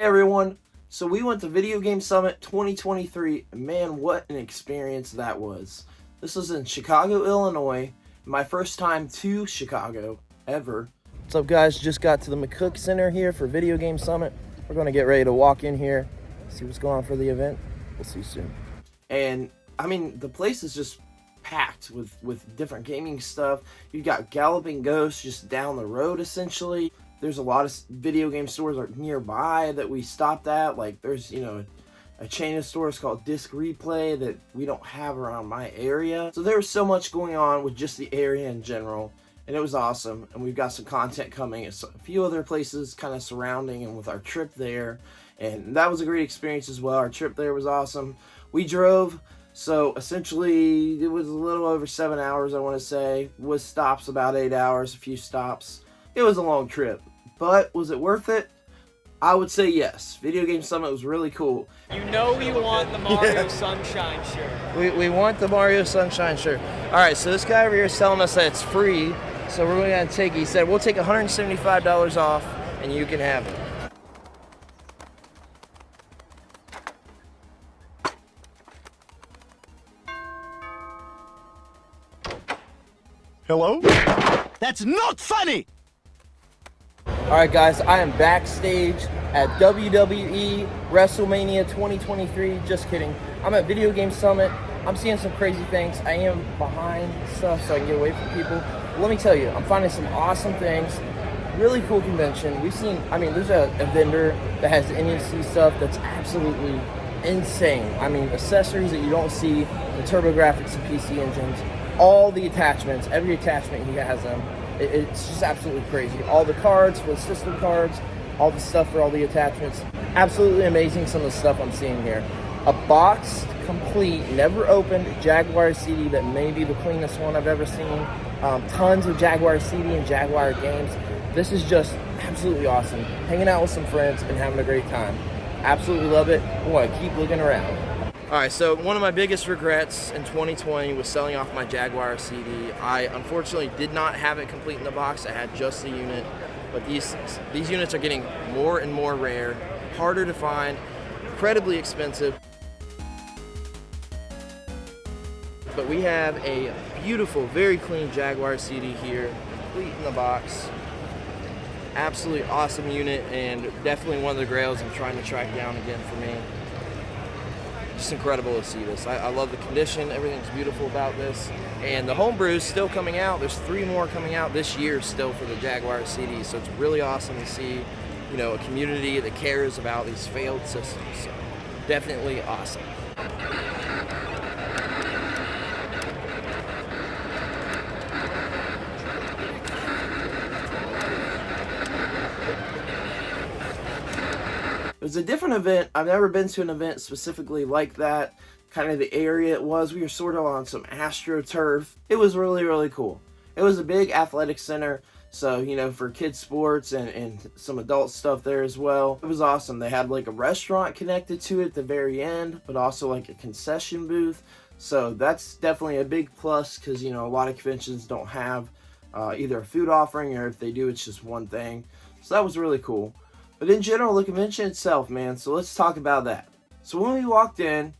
Hey everyone, so we went to Video Game Summit 2023, and man, what an experience that was. This was in Chicago, Illinois, my first time to Chicago, ever. What's up guys, just got to the McCook Center here for Video Game Summit. We're going to get ready to walk in here, see what's going on for the event. We'll see you soon. And, I mean, the place is just packed with different gaming stuff. You've got Galloping Ghosts just down the road, essentially. There's a lot of video game stores nearby that we stopped at. Like, there's, you know, a chain of stores called Disc Replay that we don't have around my area. So there was so much going on with just the area in general, and it was awesome. And we've got some content coming at a few other places kind of surrounding and with our trip there. And that was a great experience as well. Our trip there was awesome. We drove, so essentially it was a little over 7 hours, I want to say, with stops about 8 hours, a few stops. It was a long trip. But was it worth it? I would say yes. Video Game Summit was really cool. You know we want the Mario Sunshine shirt. We want the Mario Sunshine shirt. Alright, so this guy over here is telling us that it's free. So we're going to take, he said, we'll take $175 off and you can have it. Hello? That's not funny! Alright guys, I am backstage at WWE WrestleMania 2023. Just kidding. I'm at Video Game Summit. I'm seeing some crazy things. I am behind stuff so I can get away from people. But let me tell you, I'm finding some awesome things. Really cool convention. We've seen, I mean, there's a vendor that has NEC stuff that's absolutely insane. I mean, accessories that you don't see, the TurboGrafx and PC engines, all the attachments, every attachment he has them. It's just absolutely crazy. All the cards for the system cards, all the stuff for all the attachments. Absolutely amazing, some of the stuff I'm seeing here. A boxed, complete, never opened Jaguar CD that may be the cleanest one I've ever seen. Tons of Jaguar CD and Jaguar games. This is just absolutely awesome. Hanging out with some friends and having a great time. Absolutely love it. I want to keep looking around. Alright, so one of my biggest regrets in 2020 was selling off my Jaguar CD. I unfortunately did not have it complete in the box. I had just the unit. But these units are getting more and more rare, harder to find, incredibly expensive. But we have a beautiful, very clean Jaguar CD here, complete in the box. Absolutely awesome unit, and definitely one of the grails I'm trying to track down again for me. Just incredible to see this. I love the condition. Everything's beautiful about this. And the homebrew is still coming out. There's 3 more coming out this year still for the Jaguar CD. So it's really awesome to see, you know, a community that cares about these failed systems. So definitely awesome. It was a different event. I've never been to an event specifically like that. Kind of the area it was. We were sort of on some AstroTurf. It was really, really cool. It was a big athletic center. So, you know, for kids sports and some adult stuff there as well. It was awesome. They had like a restaurant connected to it at the very end, but also like a concession booth. So that's definitely a big plus because, you know, a lot of conventions don't have either a food offering, or if they do, it's just one thing. So that was really cool. But in general, the convention itself, man, so let's talk about that. So when we walked in,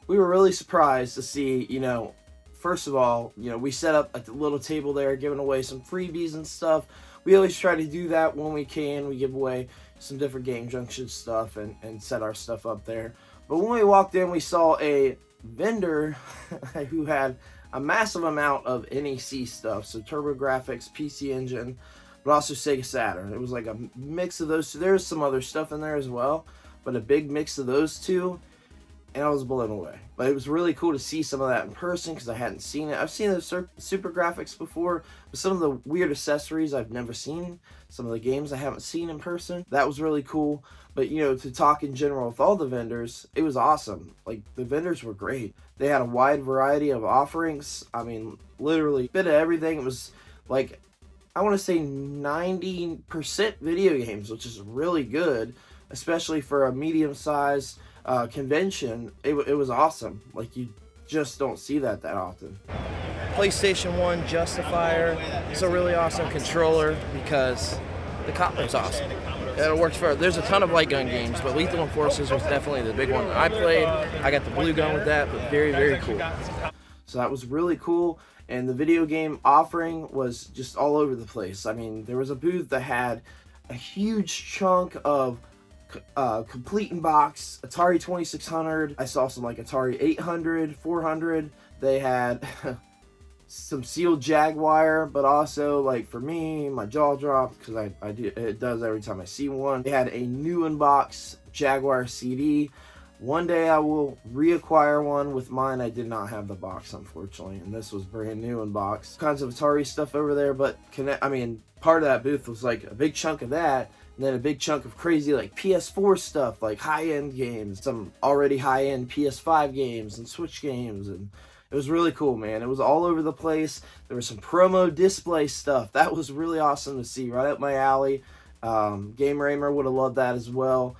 we were really surprised to see, you know, first of all, you know, we set up a little table there, giving away some freebies and stuff. We always try to do that when we can. We give away some different Game Junction stuff and set our stuff up there. But when we walked in, we saw a vendor who had a massive amount of NEC stuff. So TurboGrafx, PC Engine, but also Sega Saturn. It was like a mix of those two. There's some other stuff in there as well, but a big mix of those two, and I was blown away. But it was really cool to see some of that in person because I hadn't seen it. I've seen the Super Graphics before, but some of the weird accessories I've never seen. Some of the games I haven't seen in person. That was really cool. But, you know, to talk in general with all the vendors, it was awesome. Like, the vendors were great. They had a wide variety of offerings. I mean, literally, a bit of everything. It was like, I want to say 90% video games, which is really good, especially for a medium-sized convention. It was awesome. Like, you just don't see that often. PlayStation 1 Justifier is a really awesome controller because the collar's awesome. it works for. There's a ton of light gun games, but Lethal Enforcers was definitely the big one that I played. I got the blue gun with that, but very, very cool. So that was really cool, and the video game offering was just all over the place. I mean, there was a booth that had a huge chunk of complete in box Atari 2600. I saw some like Atari 800, 400. They had some sealed Jaguar, but also, like, for me, my jaw dropped because I do, it does every time I see one. They had a new in-box Jaguar CD. One day I will reacquire one with mine. I did not have the box, unfortunately, and this was brand new in box. Kinds of Atari stuff over there, but I mean, part of that booth was like a big chunk of that, and then a big chunk of crazy like PS4 stuff, like high-end games, some already high-end PS5 games and Switch games, and it was really cool, man. It was all over the place. There was some promo display stuff. That was really awesome to see, right up my alley. Gamer Ahmer would have loved that as well.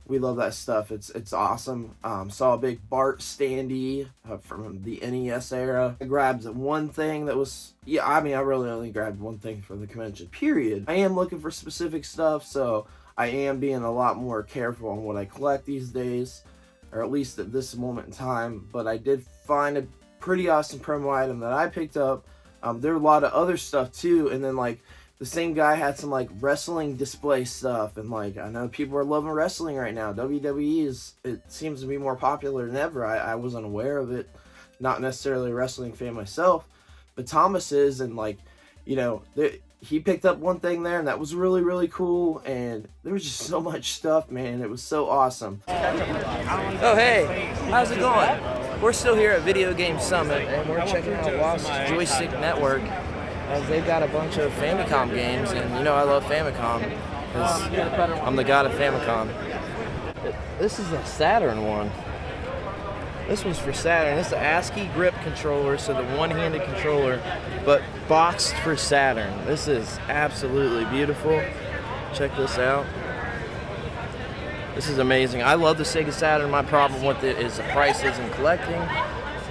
We love that stuff. It's awesome. Saw a big Bart standee from the NES era. I grabbed one thing that was, yeah, I mean, I really only grabbed one thing for the convention, period. I am looking for specific stuff, so I am being a lot more careful on what I collect these days, or at least at this moment in time. But I did find a pretty awesome promo item that I picked up. There were a lot of other stuff too, and then like the same guy had some like wrestling display stuff, and like I know people are loving wrestling right now. WWE it seems to be more popular than ever. I wasn't aware of it, not necessarily a wrestling fan myself, but Thomas is, and like, you know, he picked up one thing there, and that was really, really cool, and there was just so much stuff, man. It was so awesome. Oh, hey, how's it going? We're still here at Video Game Summit, and we're checking out Lost Joystick Network, as they've got a bunch of Famicom games, and you know I love Famicom, because I'm the god of Famicom. This is a Saturn one. This one's for Saturn. This is the ASCII grip controller, so the one-handed controller, but boxed for Saturn. This is absolutely beautiful. Check this out. This is amazing. I love the Sega Saturn. My problem with it is the prices and collecting.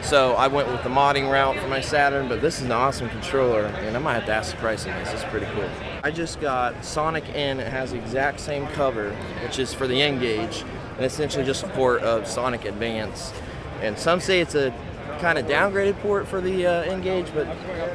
So I went with the modding route for my Saturn, but this is an awesome controller, and I might have to ask the price on this. It's pretty cool. I just got Sonic N. It has the exact same cover, which is for the N-Gage, and essentially just a port of Sonic Advance. And some say it's a kind of downgraded port for the N-Gage, but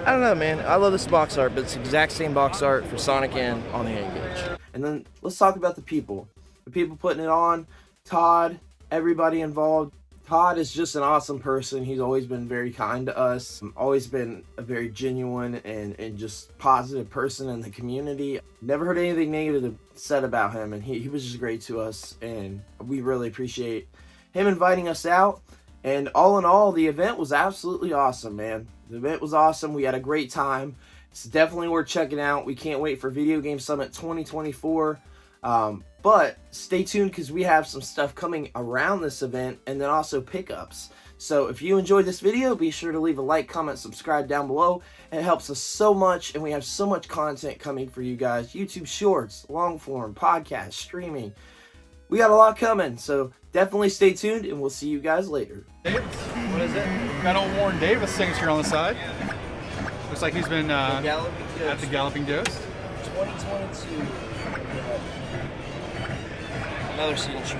I don't know, man. I love this box art, but it's the exact same box art for Sonic N on the N-Gage. And then let's talk about the people. The people putting it on, Todd, everybody involved. Todd is just an awesome person. He's always been very kind to us, always been a very genuine and just positive person in the community. Never heard anything negative said about him, and he was just great to us, and we really appreciate him inviting us out. And all in all, the event was absolutely awesome, man. The event was awesome. We had a great time. It's definitely worth checking out. We can't wait for Video Game Summit 2024. But stay tuned, because we have some stuff coming around this event, and then also pickups. So if you enjoyed this video, be sure to leave a like, comment, subscribe down below. It helps us so much, and we have so much content coming for you guys. YouTube Shorts, long form, podcast, streaming. We got a lot coming, so definitely stay tuned, and we'll see you guys later. What is it? Got old Warren Davis signature on the side. Looks like he's been at the Galloping Ghost. 2022. Another signature.